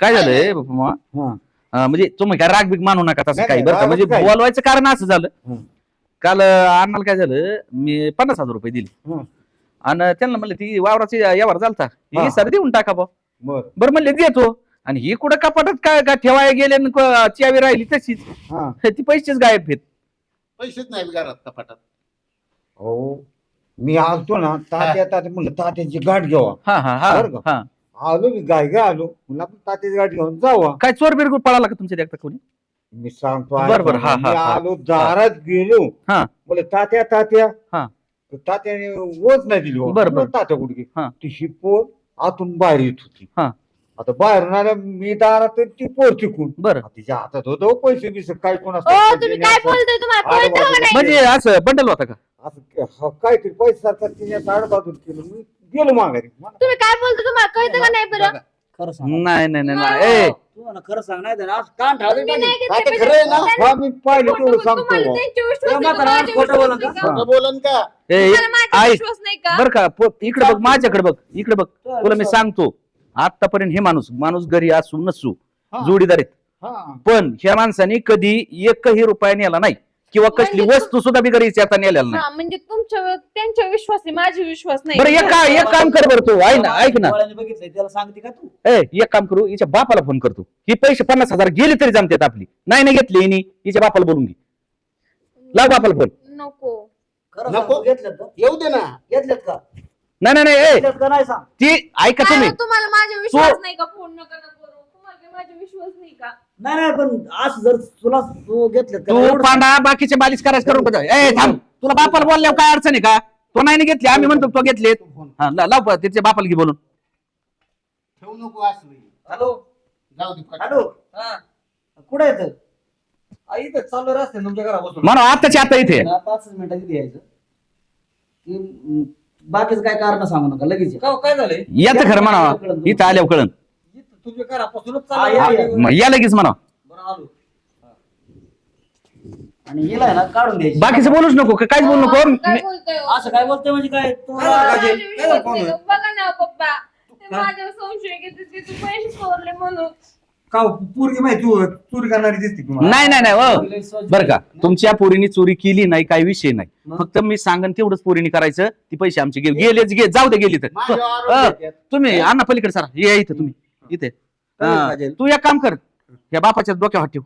[SPEAKER 1] काय झालंय बाप्पा मामा? म्हणजे तुम्ही काय राग बिग मानू नका तसं
[SPEAKER 7] नाही,
[SPEAKER 1] काही
[SPEAKER 7] नाही,
[SPEAKER 1] बरं का
[SPEAKER 7] राग
[SPEAKER 1] म्हणजे
[SPEAKER 7] काय?
[SPEAKER 1] बोलवायचं कारण असं झालं.
[SPEAKER 7] हं.
[SPEAKER 1] काल अण्णाला काय झालं मी 50,000 रुपये दिले
[SPEAKER 7] हं.
[SPEAKER 1] आणि त्यांना म्हणलं ती वावराची यावर चालता
[SPEAKER 7] हा.
[SPEAKER 1] ही सर देऊन टाका बा.
[SPEAKER 7] बर
[SPEAKER 1] बरं म्हणले देतो आणि ही कुठं कपाटात काय का ठेवाय गेले आणि चावी राहिली तशीच
[SPEAKER 7] हा
[SPEAKER 1] ती पैसेच गायब आहेत.
[SPEAKER 4] पैसेच नाहीत घरात कपाटात
[SPEAKER 7] हो मी आलतो ना तात्या तात्या म्हणलं तात्याची गाठ घ्यावा
[SPEAKER 1] हा हा हा
[SPEAKER 7] बरं का?
[SPEAKER 1] हा
[SPEAKER 7] आलो मी गाय आलो म्हणलं आपण तात्याची गाठ घेऊन जावा
[SPEAKER 1] काय चोर बिरगूर पळाला का तुमच्या देखता कोणी.
[SPEAKER 7] मी सांगतो
[SPEAKER 1] बरं, बरं, हा,
[SPEAKER 7] मी
[SPEAKER 1] हा, हा.
[SPEAKER 7] आलो दारात गेलो
[SPEAKER 1] हा.
[SPEAKER 7] बोले तात्या तात्या
[SPEAKER 1] हा.
[SPEAKER 7] तर तात्याने वच नाही दिली हो.
[SPEAKER 1] बरं, बरं.
[SPEAKER 7] तात्या कुठे
[SPEAKER 1] हा.
[SPEAKER 7] ती ही पोर आतून बाहेर येत होती
[SPEAKER 1] हा.
[SPEAKER 7] आता बाहेरून आल्या मी दारात तर ती पोर तिकून
[SPEAKER 1] बरं
[SPEAKER 7] तिच्या हातात होतो पैसे बिसे काय कोण
[SPEAKER 3] ओ तुम्ही काय बोलताय तुम्हाला
[SPEAKER 7] आडं
[SPEAKER 3] कळतं का
[SPEAKER 7] बाजूला.
[SPEAKER 3] नाही?
[SPEAKER 1] म्हणजे असं बंडल होता का.
[SPEAKER 7] असं काहीतरी पैसे सारखा तिने साड बाजून केलं मी गेलो माघारी
[SPEAKER 3] तुम्ही काय बोलता तुम्हाला कळतं का नाही बरं?
[SPEAKER 5] खरं सांग
[SPEAKER 1] नाही नाही नाही नाही ए
[SPEAKER 5] तू म्हणा खरं सांग नाही तर आज कान ठेवले
[SPEAKER 3] तुम्ही नाही घेतले
[SPEAKER 4] तात्या
[SPEAKER 3] पैसे.
[SPEAKER 4] खरं आहे ना?
[SPEAKER 3] त्यांना
[SPEAKER 7] हा, मी पाहिलं तेवढं
[SPEAKER 3] खोटं-
[SPEAKER 7] सांगतो
[SPEAKER 3] तुम्हाला
[SPEAKER 7] बा.
[SPEAKER 3] त्यांची विश्वास
[SPEAKER 5] तेव्हा
[SPEAKER 3] नाही का?
[SPEAKER 5] म्हातारा
[SPEAKER 3] माझ्या
[SPEAKER 5] खोटं
[SPEAKER 3] विश्वास
[SPEAKER 5] बोला
[SPEAKER 3] नाही
[SPEAKER 5] का?
[SPEAKER 3] का?
[SPEAKER 4] खोटं बोलन का
[SPEAKER 1] ए,
[SPEAKER 3] तुम्हाला माझा
[SPEAKER 1] ऐक
[SPEAKER 3] विश्वास नाही का?
[SPEAKER 1] बर का इकडे बघ माझ्याकडे बघ इकडे बघ तुला मी सांगतो आतापर्यंत हे माणूस घरी असू नसू
[SPEAKER 7] हा.
[SPEAKER 1] जोडीदार आहेत
[SPEAKER 7] हा
[SPEAKER 1] पण ह्या माणसाने कधी एकही रुपया नेला नाही किंवा कसली
[SPEAKER 3] म्हणजे
[SPEAKER 1] वस्तू सुद्धा बी घरी आता नेलेला नाही.
[SPEAKER 3] हा म्हणजे तुमच्या त्यांच्या विश्वास आहे माझा विश्वास नाही.
[SPEAKER 1] बरं एक काम कर बरं तू ऐक ना
[SPEAKER 5] डोळ्याने बघितलंय त्याला सांगते का तू
[SPEAKER 1] एक काम करू हिच्या बापाला फोन करतो ही पैसे 50,000 गेले तरी जमतात आपली नाही घेतली हिने हिच्या बापाला बोलून घे लाव बापाला फोन.
[SPEAKER 3] नको.
[SPEAKER 5] खरं
[SPEAKER 4] नको.
[SPEAKER 5] सांग घेतलेत का
[SPEAKER 4] येऊ दे ना
[SPEAKER 5] घेतलेत का
[SPEAKER 1] नाही
[SPEAKER 5] घेतलेत का नाही सांग
[SPEAKER 1] ती ऐका
[SPEAKER 3] काय
[SPEAKER 1] तुम्ही
[SPEAKER 3] हो, तुम्हाला माझा विश्वास नाही का? फोन नका ना करू. तुम्हाला काय माझा विश्वास नाही का?
[SPEAKER 5] नाही नाही पण आज जर तुला तू घेतलेत का
[SPEAKER 1] तू
[SPEAKER 5] एवढं
[SPEAKER 1] पांडा बाकीचे मालिश करायचं करू का ए थांब तुला बापाला बोलल्यावर काय अडचण आहे का तो नाही घेतली आम्ही म्हणतो तो घेतलेत
[SPEAKER 4] तू फोन
[SPEAKER 1] हा लाव त्याच्या बापाला घे बोलून.
[SPEAKER 4] ठेवू नको असं
[SPEAKER 5] हॅलो
[SPEAKER 4] जाऊ दे पटकन.
[SPEAKER 5] हॅलो कुठे येत इथं चालू रस्ते तुमच्या घरापासून
[SPEAKER 1] म्हणून आताच्या आता इथे
[SPEAKER 5] 5 मिनिटात इथे यायचं बाकीच काय कारण सांगू नका लगेच या.
[SPEAKER 7] काय झालंय
[SPEAKER 1] याचं खरं म्हणावा इथं आल्यावर कळण
[SPEAKER 7] तुझ्या घरापासूनच
[SPEAKER 5] हा, या, या.
[SPEAKER 1] या लगेच म्हणा
[SPEAKER 5] बरं आलो आणि हिला आहे ना काढून द्यायची.
[SPEAKER 1] बाकीचं बोलूच नको काहीच बोलू नको
[SPEAKER 3] काय
[SPEAKER 1] मी-
[SPEAKER 3] बोलतोय हो?
[SPEAKER 5] असं काय बोलतोय म्हणजे काय तू
[SPEAKER 7] काय झालं काजल?
[SPEAKER 3] माझ्या
[SPEAKER 7] काय झालं
[SPEAKER 3] विश्वास
[SPEAKER 7] पाहुणं?
[SPEAKER 3] नाही. बघा ना पप्पा ते माझ्यावर संशय घेते की तू पैसे चोरले म्हणून.
[SPEAKER 7] का पोरगी माहिती तू चोरी करणारी दिसते तुम्हाला
[SPEAKER 1] नाही नाही नाही हो बरं का तुमच्या पोरीने चोरी केली नाही काही विषय नाही फक्त मी सांगन तेवढंच पोरीने करायचं ती पैसे आमचे गेलेच घे जाऊ दे गेली तर
[SPEAKER 4] माझ्यावर आरोप येतात.
[SPEAKER 1] तुम्ही अण्णा पलीकडे सरा ये इथं तुम्ही इथे हा, तू एक काम कर या बापाच्या डोक्यावर ठेव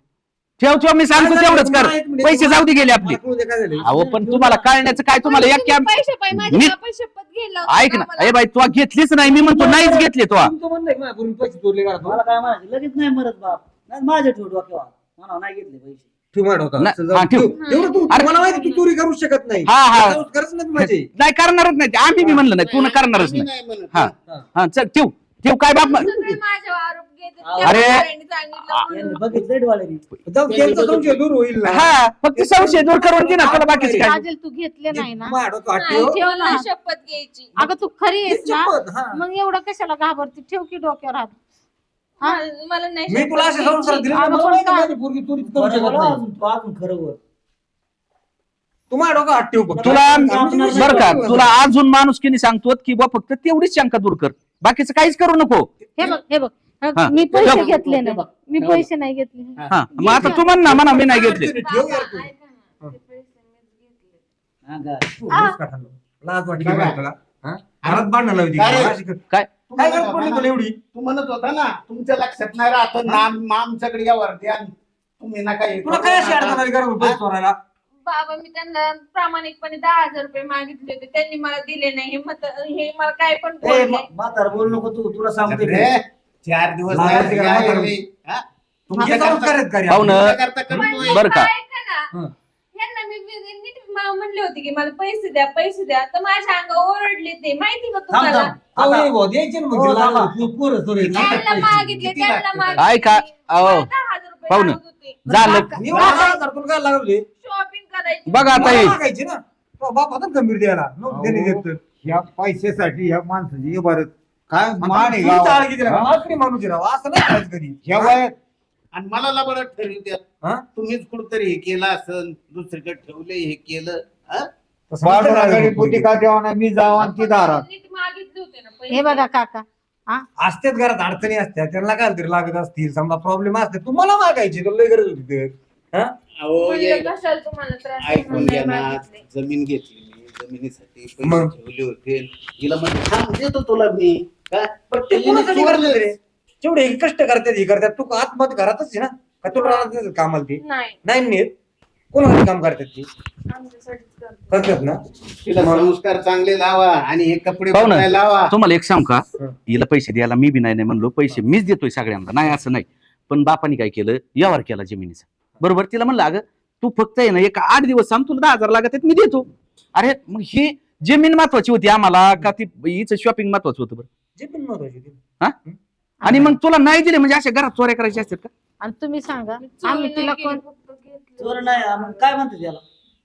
[SPEAKER 1] ठेव ठेव मी सांगतो तेवढंच कर पैसे जाऊ दे गेले आपले
[SPEAKER 7] काय झालं
[SPEAKER 1] अहो पण तुम्हाला कळण्याचं काय तुम्हाला एक कॅम्प
[SPEAKER 3] पैसे पाय माझ्या
[SPEAKER 1] मी-
[SPEAKER 3] बापाची शपथ घ्यायला होतं
[SPEAKER 1] ऐक ना
[SPEAKER 3] आम्हाला.
[SPEAKER 1] ए बाई तू घेतलीच नाही मी म्हणतो नाहीच घेतली तो
[SPEAKER 7] तुमचं म्हणणं आहे का माझ्या पोरीने पैसे चोरले का
[SPEAKER 5] मला काय म्हणायचं लगेच नाही मरत बाप नाही माझ्या ठेव डोक्यावर म्हणा नाही घेतले पैसे
[SPEAKER 7] ठेव माझ्या डोक्यावर.
[SPEAKER 1] नाही,
[SPEAKER 7] चल जाऊ.
[SPEAKER 1] हा, ठेव.
[SPEAKER 7] तेवढं तू
[SPEAKER 1] अरे-
[SPEAKER 7] मला माहिती तू चोरी करू शकत नाही
[SPEAKER 1] हा, हा.
[SPEAKER 7] त्याच्यावर खरंच नाही माझे
[SPEAKER 1] नाही करणारच नाही आम्ही बी म्हणलं नाही तू करणारच
[SPEAKER 4] आम्ही
[SPEAKER 1] नाही
[SPEAKER 4] म्हणत.
[SPEAKER 1] हा हा चल ठेव ठेव काय बाप
[SPEAKER 3] सगळे माझ्यावर आरोप घेते.
[SPEAKER 1] अरे.
[SPEAKER 3] त्या पोरांनी सांगितलं म्हणून.
[SPEAKER 5] यांनी बघितलंय डोळ्यानी.
[SPEAKER 7] जाऊ त्यांचा संशय दूर होईल ना.
[SPEAKER 1] हा फक्त संशय दूर करून दे ना तुला बाकीचं काय
[SPEAKER 2] काजल तू घेतले नाही ना
[SPEAKER 7] माझ्या डोक्यावर हात
[SPEAKER 3] नाही,
[SPEAKER 7] ठेव.
[SPEAKER 3] ठेव ना, शपथ घ्यायची.
[SPEAKER 2] अगं तू खरी आहेस ना
[SPEAKER 7] शपथ, हा.
[SPEAKER 2] मग एवढं कशाला घाबरते ठेव की डोक्यावर हात हा?
[SPEAKER 3] मला नाही
[SPEAKER 7] मी तुला असे
[SPEAKER 3] शपथ
[SPEAKER 7] संस्कार
[SPEAKER 3] घ्यायची.
[SPEAKER 7] दिले
[SPEAKER 2] अगं,
[SPEAKER 7] मला
[SPEAKER 2] पण
[SPEAKER 7] माहिती
[SPEAKER 2] काय?
[SPEAKER 7] माझी पोरगी चोरी करू
[SPEAKER 5] बरं,
[SPEAKER 7] शकत
[SPEAKER 5] बोला
[SPEAKER 7] नाही.
[SPEAKER 5] अजून, तू अजून खरं बोल.
[SPEAKER 7] तू माझ्या डोक्यावर हात ठेव फक्त.
[SPEAKER 1] तुला बर का तुला अजून माणुसकीने सांगतो की बा फक्त तेवढीच शंका दूर कर बाकीचं काहीच करू नको
[SPEAKER 2] हे बघ
[SPEAKER 1] हा.
[SPEAKER 2] मी पैसे
[SPEAKER 1] ठेव.
[SPEAKER 2] घेतले नाही मी पैसे नाही घेतले
[SPEAKER 1] हा मग आता तू म्हण ना म्हणा मी नाही घेतले
[SPEAKER 7] ठेव यार तू.
[SPEAKER 3] ऐका ना, ते पैसे मीच घेतले.
[SPEAKER 5] हा का?
[SPEAKER 7] तू बस का खाल्लं? लाज वाटली का तुला? हा? घरात भांडणं लावली
[SPEAKER 4] काय रे?
[SPEAKER 7] का? अशी कर-
[SPEAKER 1] काय
[SPEAKER 7] काय गरज पडली तुला एवढी
[SPEAKER 4] तू म्हणत होता ना तुमच्या लक्षात नाही राहत नाम आमच्याकडे यावर द्या तुम्ही नका हे
[SPEAKER 7] तुला
[SPEAKER 4] करू.
[SPEAKER 7] काय अशी अडचण आली गरज पैसे चोरायला
[SPEAKER 3] बाबा मी त्यांना प्रामाणिकपणे 10,000 रुपये मागितले होते त्यांनी मला दिले नाही हे मला काय पण
[SPEAKER 5] ए,
[SPEAKER 3] बोलले.
[SPEAKER 5] म्हातार बोल नको तू तुला सांगते
[SPEAKER 4] रे, 4 दिवस
[SPEAKER 7] लागायचं
[SPEAKER 4] नाही
[SPEAKER 7] का
[SPEAKER 4] आहे
[SPEAKER 7] म्हातारं?
[SPEAKER 4] रे. हा?
[SPEAKER 7] हे
[SPEAKER 4] तुमच्या
[SPEAKER 7] संस्कार आहेत का रे?
[SPEAKER 1] पाहुणं.
[SPEAKER 4] तुमच्या करता करतोय.
[SPEAKER 3] पण
[SPEAKER 1] बरं का?
[SPEAKER 3] ऐका ना,
[SPEAKER 7] हं.
[SPEAKER 3] ह्यांना मी नीट म्हणले होते की मला पैसे द्या तर माझ्या अंगावर ओरडले ते माहिती का
[SPEAKER 5] थांब
[SPEAKER 3] तुम्हाला
[SPEAKER 5] थांब
[SPEAKER 7] अहो,
[SPEAKER 5] आता-
[SPEAKER 7] हे भाऊ, द्यायचे ना मग
[SPEAKER 5] हो,
[SPEAKER 7] ते लाज
[SPEAKER 5] थांबा.
[SPEAKER 7] वाटली. पोरं चोरी.
[SPEAKER 3] त्यांना मागितले
[SPEAKER 4] किती
[SPEAKER 3] त्यांना
[SPEAKER 4] लागतं?
[SPEAKER 3] मागितले
[SPEAKER 1] ऐका, अहो,
[SPEAKER 3] मला 10,000 रुपये
[SPEAKER 1] पाहुणं.
[SPEAKER 3] लागत होते
[SPEAKER 1] झालं
[SPEAKER 7] मी मला 10,000 तुला काय लागले
[SPEAKER 3] शॉपिंग करायची
[SPEAKER 1] बघा आता
[SPEAKER 7] मला
[SPEAKER 1] हे
[SPEAKER 7] मागायची ना तो बाप होता ना गंभीर द्यायला नव्हतं त्याने देत तर.
[SPEAKER 8] ह्या पैशासाठी ह्या माणसाची इबारत काय
[SPEAKER 7] आता
[SPEAKER 8] मान आहे
[SPEAKER 7] तुम्ही
[SPEAKER 8] गावात.
[SPEAKER 7] चाळ किती राहा? मालकरी माणूस आहे राव. असं नाही करायचं कधी
[SPEAKER 8] ह्या वयात
[SPEAKER 4] आणि मला लबडत ठरवू द्या
[SPEAKER 7] हा?
[SPEAKER 4] तुम्हीच कुठतरी हे केलं असं दुसरीकडे ठेवले हे केलं हा?
[SPEAKER 7] तसं
[SPEAKER 8] बाळाला
[SPEAKER 7] नसतं
[SPEAKER 8] घरी
[SPEAKER 7] करायचं.
[SPEAKER 8] पोटी का द्यावा नाही मी जावा आणि ती दारात
[SPEAKER 3] नीट मागितले होते ना पैसे.
[SPEAKER 2] हे बघा काका
[SPEAKER 7] असतात घरात अडचणी असतात त्यांना काय तरी लागत असतील समजा प्रॉब्लेम असते तुम्हाला मागायची तुला लय गरज होती तर हा?
[SPEAKER 4] अहो,
[SPEAKER 3] म्हणलं
[SPEAKER 4] ये-
[SPEAKER 3] कशाला तुम्हाला त्रास
[SPEAKER 4] ऐकून
[SPEAKER 3] म्हणून
[SPEAKER 4] घ्या
[SPEAKER 3] नाही
[SPEAKER 4] ना
[SPEAKER 3] मागितले.
[SPEAKER 4] जमीन घेतली मी जमिनीसाठी पैसे
[SPEAKER 7] मग?
[SPEAKER 4] ठेवले होते हिला म्हणजे थांब देतो तुला मी काय
[SPEAKER 7] पण ते कोणासाठी करतात रे जेवढे हे कष्ट करतात हे करतात तू आतमध्ये घरातच आहे ना का तुला राहत नाही कामाला ते
[SPEAKER 3] नाही
[SPEAKER 7] नाही नेत कोणासाठी काम करतात ते
[SPEAKER 3] आमच्यासाठीच करतो.
[SPEAKER 7] करतात ना
[SPEAKER 4] तिला संस्कार चांगले लावा आणि हे कपडे
[SPEAKER 1] पाहू ना.
[SPEAKER 4] बदलायला लावा
[SPEAKER 1] तुम्हाला एक सांग का
[SPEAKER 7] हं.
[SPEAKER 1] हिला पैसे द्यायला मी बी नाही म्हणलो पैसे मीच देतोय सगळ्यांना नाही असं नाही पण बापाने काय केलं व्यवहार केला जमिनीचा बरोबर तिला म्हणलं अगं तू फक्त आहे ना एक 8 दिवस सांग तुला 10,000 लागत आहेत मी देतो अरे मग ही जमीन महत्वाची होती आम्हाला का ती हिचं शॉपिंग महत्वाचं होतं बरं
[SPEAKER 7] जे पण महत्वाचे ते.
[SPEAKER 1] आणि मग तुला नाही दिले म्हणजे अशा घरात चोऱ्या करायच्या असतात का
[SPEAKER 2] आणि तुम्ही सांगा
[SPEAKER 3] चोरी
[SPEAKER 2] आम्ही
[SPEAKER 3] नाही
[SPEAKER 2] तिला
[SPEAKER 3] केली,
[SPEAKER 2] कोण
[SPEAKER 3] फक्त घेतलं.
[SPEAKER 5] चोर नाही मग काय म्हणते त्याला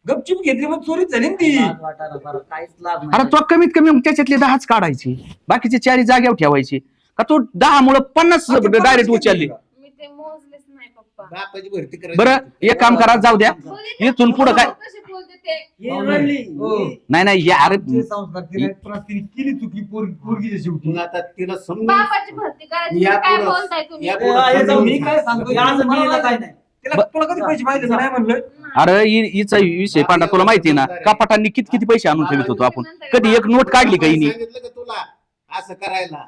[SPEAKER 7] गपचूप घेतली मग चोरीच झाली ना ती
[SPEAKER 5] लाज वाटायला बरं, काहीच लाज
[SPEAKER 1] अरे
[SPEAKER 5] नाही
[SPEAKER 1] तो कमीत कमी मग त्याच्यातले 10च काढायची बाकीचे 4 जाग्यावर ठेवायची का तू 10 मुळे 50
[SPEAKER 7] हा, ते
[SPEAKER 1] डायरेक्ट
[SPEAKER 7] 50
[SPEAKER 1] उचलली
[SPEAKER 7] घेतली का?
[SPEAKER 3] मी ते मोजलेच नाही पप्पा.
[SPEAKER 4] बापाची भरती करायची
[SPEAKER 1] बरं एक काम करा जाऊ द्या
[SPEAKER 3] बोलले
[SPEAKER 1] इथून पुढं काय
[SPEAKER 3] कसे बोलते ते
[SPEAKER 5] ही रडली
[SPEAKER 7] हो.
[SPEAKER 5] ही-
[SPEAKER 1] नाही हे अरे
[SPEAKER 7] ते संस्कार तिने तिने केली चुकी पोरगीच्या शेवटी
[SPEAKER 4] मग आता तिला समजून
[SPEAKER 3] बापाची भरती करायची
[SPEAKER 4] या
[SPEAKER 3] काय
[SPEAKER 4] पुढं-
[SPEAKER 3] बोलताय तुम्ही
[SPEAKER 4] या
[SPEAKER 5] ए,
[SPEAKER 4] पुढं
[SPEAKER 5] हे जाऊ,
[SPEAKER 7] मी काय सांगतो
[SPEAKER 5] हे आज मेला काय नाही
[SPEAKER 7] तिला तुला कधी पैसे माहिती मी नाही म्हणलं
[SPEAKER 1] अरे हिचा विषय पांडा तुला माहिती ना कपाटांनी किती किती पैसे आणून ठेवत होतो आपण कधी एक नोट काढली का हिने
[SPEAKER 4] सांगितलं का तुला असं करायला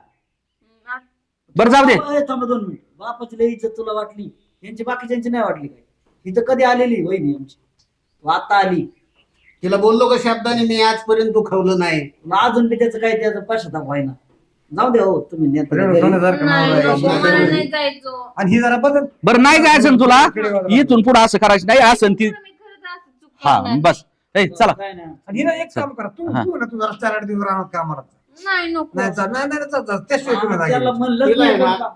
[SPEAKER 1] बरं जाऊ दे
[SPEAKER 5] ए, थांबा 2 मिनिट बापाची लई इज्जत तुला वाटली यांची बाकीच्यांची नाही वाटली काय इथं कधी आलेली वहिनी आमची तू आता आली
[SPEAKER 4] तिला बोललो का शब्दाने मी आजपर्यंत दुखवलं नाही
[SPEAKER 5] तुला अजून बी त्याचं काय त्याचं पश्चाताप व्हायना जाऊ द्या हो तुम्ही नेता
[SPEAKER 7] अरे,
[SPEAKER 5] घरी.
[SPEAKER 7] सोन्यासारखं नाव
[SPEAKER 3] नाही
[SPEAKER 7] आहे.
[SPEAKER 3] नको, मला नाही जायचो.
[SPEAKER 7] आणि ही जरा बदल
[SPEAKER 1] बरं नाही जायचं ना तुला इथून पुढे असं करायचं नाही असं ती
[SPEAKER 3] मी खरंच असं चूक
[SPEAKER 1] हा
[SPEAKER 3] करणार.
[SPEAKER 1] बस ए चला
[SPEAKER 5] काय नाही
[SPEAKER 7] आणि हिला एक काम करा तू
[SPEAKER 1] हा.
[SPEAKER 7] तू ना तू जरा 4-8 दिवस राहणार कामाला
[SPEAKER 3] नाही नको
[SPEAKER 7] नाही चाल नाही नाही चाल, चाल. त्याशिवाय तुला
[SPEAKER 5] त्याला
[SPEAKER 7] जागी.
[SPEAKER 5] म्हणलं
[SPEAKER 4] तिला आहे
[SPEAKER 5] नाही
[SPEAKER 4] ना,
[SPEAKER 5] कोण काम.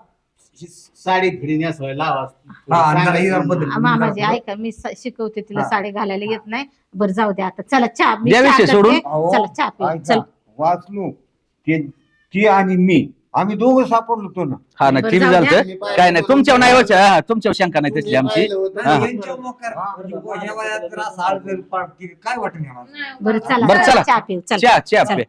[SPEAKER 4] ही साडी फिरी नेसवायला लावा
[SPEAKER 7] हा, आणि जरा ही जरा बदल.
[SPEAKER 2] मामाजी ऐका मी शिकवते तिला
[SPEAKER 7] हा.
[SPEAKER 2] साडी घालायला येत नाही बरं जाऊ द्या आता चला चहा मी
[SPEAKER 1] द्या
[SPEAKER 2] चहा
[SPEAKER 1] विषय
[SPEAKER 2] करते.
[SPEAKER 1] सोडून.
[SPEAKER 8] अहो,
[SPEAKER 2] चला चहा पिऊ
[SPEAKER 8] ऐका,
[SPEAKER 2] चल
[SPEAKER 8] वाचलो ती आणि मी आम्ही दोघं सापडलो होतो ना.
[SPEAKER 1] हा ना
[SPEAKER 2] बरं,
[SPEAKER 1] ते बी
[SPEAKER 2] जाऊ
[SPEAKER 1] झालं
[SPEAKER 2] द्या.
[SPEAKER 1] काय नाही तुमच्यावर नाही तुमच्यावर शंका नाही तसली आमची हा.
[SPEAKER 7] यांच्यावर मोकार. म्हणजे ह्या वयात जर असं आळं जर पाड केली, काय वाटेल ह्याला?
[SPEAKER 2] बरं चला
[SPEAKER 1] बरं, चला.
[SPEAKER 2] चहा पिऊ चला
[SPEAKER 1] चहा चहा
[SPEAKER 2] चला.
[SPEAKER 1] पे